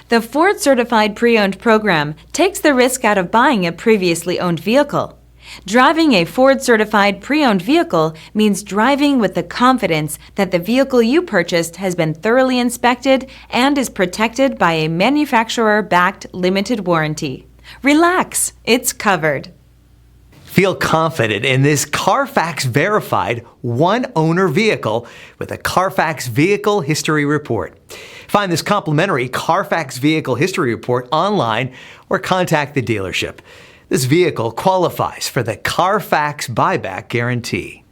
The Ford Certified Pre-Owned program takes the risk out of buying a previously owned vehicle. Driving a Ford Certified Pre-Owned vehicle means driving with the confidence that the vehicle you purchased has been thoroughly inspected and is protected by a manufacturer-backed limited warranty. Relax, it's covered. Feel confident in this Carfax-verified one-owner vehicle with a Carfax Vehicle History Report. Find this complimentary Carfax Vehicle History Report online or contact the dealership. This vehicle qualifies for the Carfax Buyback Guarantee.